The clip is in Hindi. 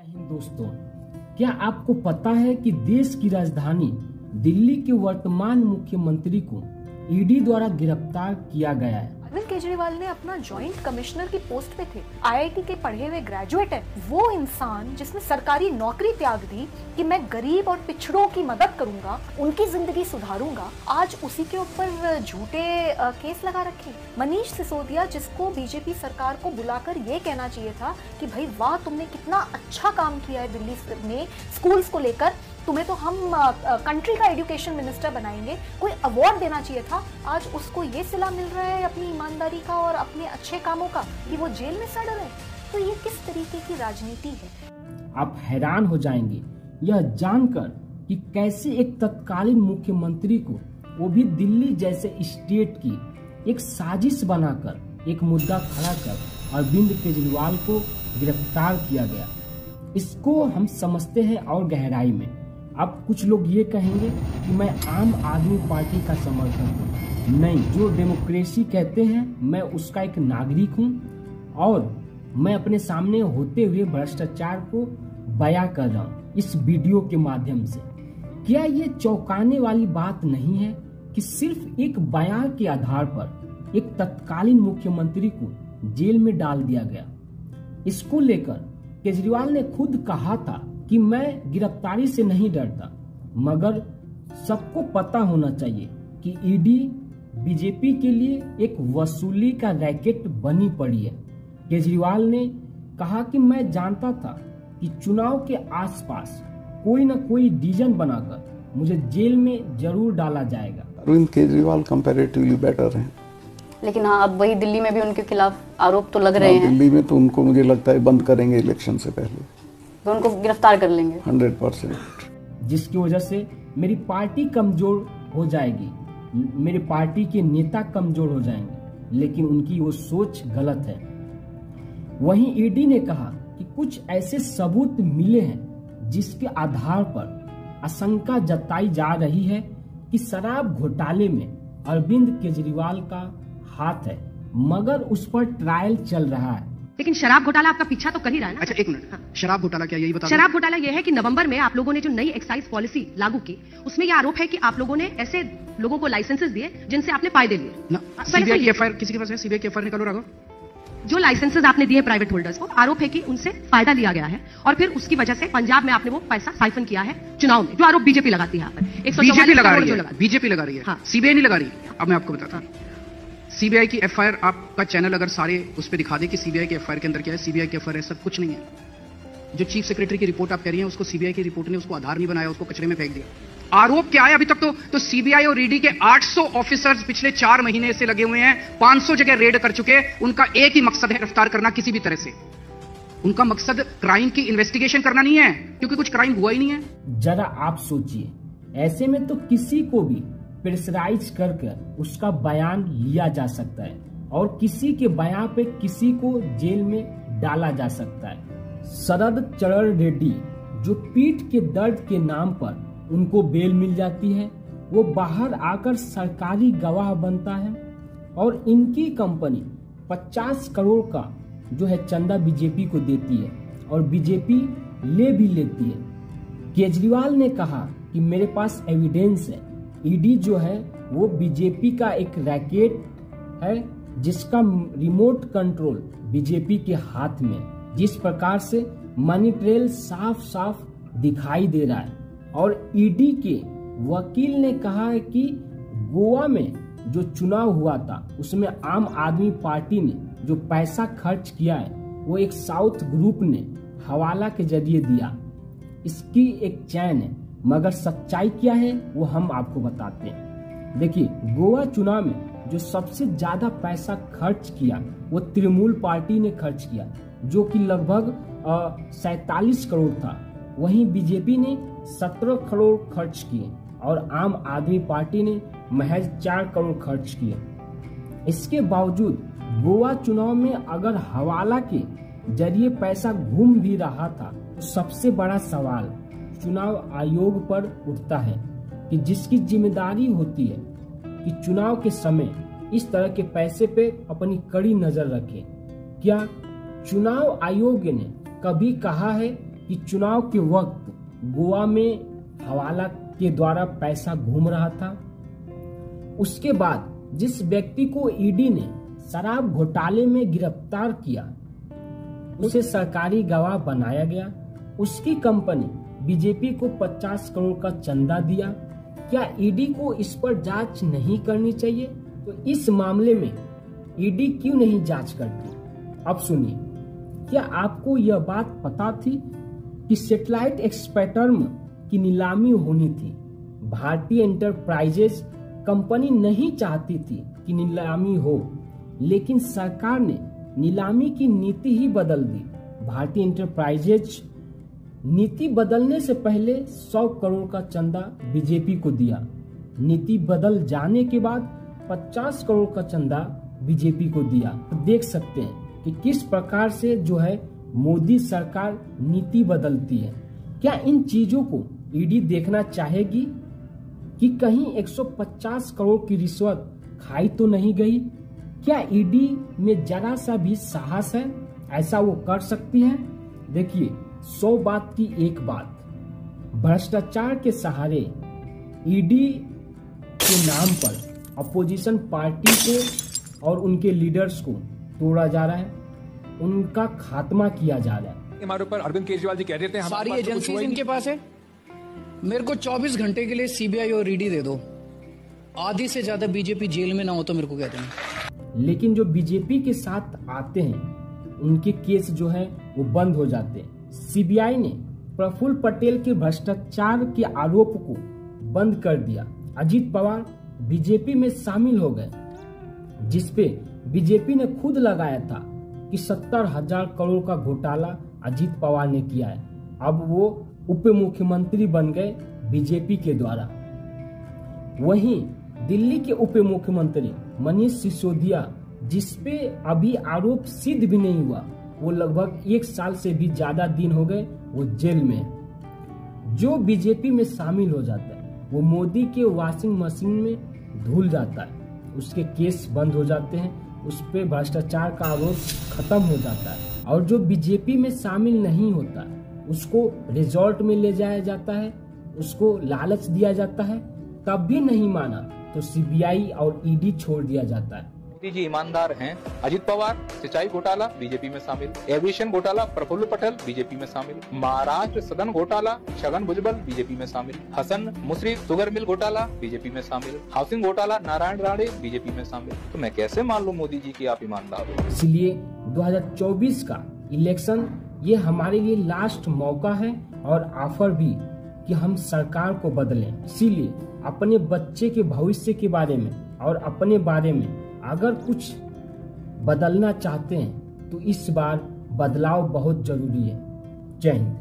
हिंद दोस्तों, क्या आपको पता है कि देश की राजधानी दिल्ली के वर्तमान मुख्यमंत्री को ईडी द्वारा गिरफ्तार किया गया है। अरविंद केजरीवाल ने अपना जॉइंट कमिश्नर की पोस्ट पे थे, आईआईटी के पढ़े हुए ग्रेजुएट है। वो इंसान जिसने सरकारी नौकरी त्याग दी कि मैं गरीब और पिछड़ों की मदद करूंगा, उनकी जिंदगी सुधारूंगा, आज उसी के ऊपर झूठे केस लगा रखे। मनीष सिसोदिया, जिसको बीजेपी सरकार को बुलाकर ये कहना चाहिए था कि भाई वाह, तुमने कितना अच्छा काम किया है दिल्ली में स्कूल्स को लेकर, तुम्हें तो हम कंट्री का एजुकेशन मिनिस्टर बनाएंगे, कोई अवार्ड देना चाहिए था। आज उसको ये सिला मिल रहा है अपनी ईमानदारी का और अपने अच्छे कामों का कि वो जेल में सड़ रहे। तो ये किस तरीके की राजनीति है? आप हैरान हो जाएंगे यह जानकर कि कैसे एक तत्कालीन मुख्यमंत्री को, वो भी दिल्ली जैसे स्टेट की, एक साजिश बनाकर एक मुद्दा खड़ा कर अरविंद केजरीवाल को गिरफ्तार किया गया। इसको हम समझते हैं और गहराई में। अब कुछ लोग ये कहेंगे कि मैं आम आदमी पार्टी का समर्थक हूँ। नहीं, जो डेमोक्रेसी कहते हैं मैं उसका एक नागरिक हूँ और मैं अपने सामने होते हुए भ्रष्टाचार को बयां कर रहा हूँ इस वीडियो के माध्यम से। क्या ये चौंकाने वाली बात नहीं है कि सिर्फ एक बयान के आधार पर एक तत्कालीन मुख्यमंत्री को जेल में डाल दिया गया? इसको लेकर केजरीवाल ने खुद कहा था कि मैं गिरफ्तारी से नहीं डरता, मगर सबको पता होना चाहिए कि ईडी बीजेपी के लिए एक वसूली का रैकेट बनी पड़ी है। केजरीवाल ने कहा कि मैं जानता था कि चुनाव के आसपास कोई न कोई डिसीजन बनाकर मुझे जेल में जरूर डाला जाएगा। अरविंद केजरीवाल कंपैरेटिवली बेटर हैं, लेकिन हाँ, अब वही दिल्ली में भी उनके खिलाफ आरोप तो लग रहे हैं। दिल्ली में तो उनको मुझे लगता है बंद करेंगे इलेक्शन से पहले, तो उनको गिरफ्तार कर लेंगे 100%। जिसकी वजह से मेरी पार्टी कमजोर हो जाएगी, मेरी पार्टी के नेता कमजोर हो जाएंगे, लेकिन उनकी वो सोच गलत है। वहीं ईडी ने कहा कि कुछ ऐसे सबूत मिले हैं जिसके आधार पर आशंका जताई जा रही है कि शराब घोटाले में अरविंद केजरीवाल का हाथ है, मगर उस पर ट्रायल चल रहा है। लेकिन शराब घोटाला आपका पीछा तो कर ही रहा है ना? अच्छा, एक मिनट। हाँ। शराब घोटाला क्या, यही बता। शराब घोटाला यह है कि नवंबर में आप लोगों ने जो नई एक्साइज पॉलिसी लागू की, उसमें यह आरोप है कि आप लोगों ने ऐसे लोगों को लाइसेंसेस दिए जिनसे आपने फायदे लिए। सीबीआई की एफआईआर किसी के पास है? सीबीआई की एफआईआर निकालो राघव। जो लाइसेंसेस आपने दिए प्राइवेट होल्डर्स को, आरोप है कि उनसे फायदा लिया गया है और फिर उसकी वजह से पंजाब में आपने वो पैसा साइफन किया है चुनाव में, जो आरोप बीजेपी लगाती है यहाँ पर। बीजेपी लगा रही है, बीजेपी लगा रही है, सीबीआई नहीं लगा रही है। अब मैं आपको बताता हूँ, सीबीआई की एफआईआर, आपका चैनल अगर सारे उस पर दिखा दे कि सीबीआई की एफआईआर के अंदर क्या है। सीबीआई की एफआईआर सब कुछ नहीं है। जो चीफ सेक्रेटरी की रिपोर्ट आप कह रही हैं, उसको सीबीआई की रिपोर्ट ने उसको आधार नहीं बनाया, उसको कचरे में फेंक दिया। आरोप क्या है अभी तक? तो सीबीआई और ईडी के 800 ऑफिसर्स पिछले 4 महीने से लगे हुए हैं, 500 जगह रेड कर चुके। उनका एक ही मकसद है, गिरफ्तार करना किसी भी तरह से। उनका मकसद क्राइम की इन्वेस्टिगेशन करना नहीं है, क्योंकि कुछ क्राइम हुआ ही नहीं है। जरा आप सोचिए, ऐसे में तो किसी को भी प्रेशराइज कर उसका बयान लिया जा सकता है और किसी के बयान पे किसी को जेल में डाला जा सकता है। शरद चरण रेड्डी, जो पीठ के दर्द के नाम पर उनको बेल मिल जाती है, वो बाहर आकर सरकारी गवाह बनता है और इनकी कंपनी 50 करोड़ का जो है चंदा बीजेपी को देती है और बीजेपी ले भी लेती है। केजरीवाल ने कहा कि मेरे पास एविडेंस है। ईडी जो है वो बीजेपी का एक रैकेट है जिसका रिमोट कंट्रोल बीजेपी के हाथ में। जिस प्रकार से मनी ट्रेल साफ साफ दिखाई दे रहा है। और ईडी के वकील ने कहा है कि गोवा में जो चुनाव हुआ था उसमें आम आदमी पार्टी ने जो पैसा खर्च किया है वो एक साउथ ग्रुप ने हवाला के जरिए दिया। इसकी एक चैन है, मगर सच्चाई क्या है वो हम आपको बताते हैं। देखिए, गोवा चुनाव में जो सबसे ज्यादा पैसा खर्च किया वो तृणमूल पार्टी ने खर्च किया, जो कि लगभग 47 करोड़ था। वहीं बीजेपी ने 17 करोड़ खर्च किए और आम आदमी पार्टी ने महज 4 करोड़ खर्च किए। इसके बावजूद गोवा चुनाव में अगर हवाला के जरिए पैसा घूम भी रहा था, तो सबसे बड़ा सवाल चुनाव आयोग पर उठता है कि जिसकी जिम्मेदारी होती है कि चुनाव के समय इस तरह के पैसे पे अपनी कड़ी नजर रखे। क्या चुनाव आयोग ने कभी कहा है कि चुनाव के वक्त गोवा में हवाला के द्वारा पैसा घूम रहा था। उसके बाद जिस व्यक्ति को ईडी ने शराब घोटाले में गिरफ्तार किया उसे सरकारी गवाह बनाया गया। उसकी कंपनी बीजेपी को 50 करोड़ का चंदा दिया। क्या ईडी को इस पर जांच नहीं करनी चाहिए? तो इस मामले में ईडी क्यों नहीं जांच करती? अब सुनिए, क्या आपको यह बात पता थी कि सैटेलाइट एक्सपेक्ट्रम की नीलामी होनी थी? भारतीय एंटरप्राइजेज कंपनी नहीं चाहती थी कि नीलामी हो, लेकिन सरकार ने नीलामी की नीति ही बदल दी। भारतीय एंटरप्राइजेज नीति बदलने से पहले 100 करोड़ का चंदा बीजेपी को दिया। नीति बदल जाने के बाद 50 करोड़ का चंदा बीजेपी को दिया। देख सकते हैं कि किस प्रकार से जो है मोदी सरकार नीति बदलती है। क्या इन चीजों को ईडी देखना चाहेगी कि कहीं 150 करोड़ की रिश्वत खाई तो नहीं गई? क्या ईडी में जरा सा भी साहस है? ऐसा वो कर सकती है? देखिए, 100 बात की एक बात, भ्रष्टाचार के सहारे ईडी के नाम पर अपोजिशन पार्टी को और उनके लीडर्स को तोड़ा जा रहा है, उनका खात्मा किया जा रहा है। हमारे ऊपर अरविंद केजरीवाल जी कह रहे थे सारी एजेंसीज इनके पास है। मेरे को 24 घंटे के लिए सीबीआई और ईडी दे दो, आधी से ज्यादा बीजेपी जेल में ना हो तो मेरे को कह देना। लेकिन जो बीजेपी के साथ आते हैं उनके केस जो है वो बंद हो जाते हैं। सीबीआई ने प्रफुल्ल पटेल के भ्रष्टाचार के आरोप को बंद कर दिया। अजीत पवार बीजेपी में शामिल हो गए, जिसपे बीजेपी ने खुद लगाया था कि 70,000 करोड़ का घोटाला अजीत पवार ने किया है। अब वो उप मुख्यमंत्री बन गए बीजेपी के द्वारा। वहीं दिल्ली के उप मुख्यमंत्री मनीष सिसोदिया, जिसपे अभी आरोप सिद्ध भी नहीं हुआ, वो लगभग 1 साल से भी ज्यादा दिन हो गए वो जेल में है। जो बीजेपी में शामिल हो जाता है वो मोदी के वॉशिंग मशीन में धुल जाता है, उसके केस बंद हो जाते हैं, उस पे भ्रष्टाचार का आरोप खत्म हो जाता है। और जो बीजेपी में शामिल नहीं होता उसको रिजॉर्ट में ले जाया जाता है, उसको लालच दिया जाता है, तब भी नहीं माना तो सीबीआई और ईडी छोड़ दिया जाता है। मोदी जी ईमानदार हैं। अजीत पवार सिंचाई घोटाला बीजेपी में शामिल, एविएशन घोटाला प्रफुल्ल पटेल बीजेपी में शामिल, महाराष्ट्र सदन घोटाला छगन भुजबल बीजेपी में शामिल, हसन मुश्रीफ शुगर मिल घोटाला बीजेपी में शामिल, हाउसिंग घोटाला नारायण राणे बीजेपी में शामिल। तो मैं कैसे मान लूं मोदी जी की आप ईमानदार हो? इसलिए 2024 का इलेक्शन ये हमारे लिए लास्ट मौका है और ऑफर भी कि हम सरकार को बदलें। इसीलिए अपने बच्चे के भविष्य के बारे में और अपने बारे में अगर कुछ बदलना चाहते हैं तो इस बार बदलाव बहुत जरूरी है। जय हिंद।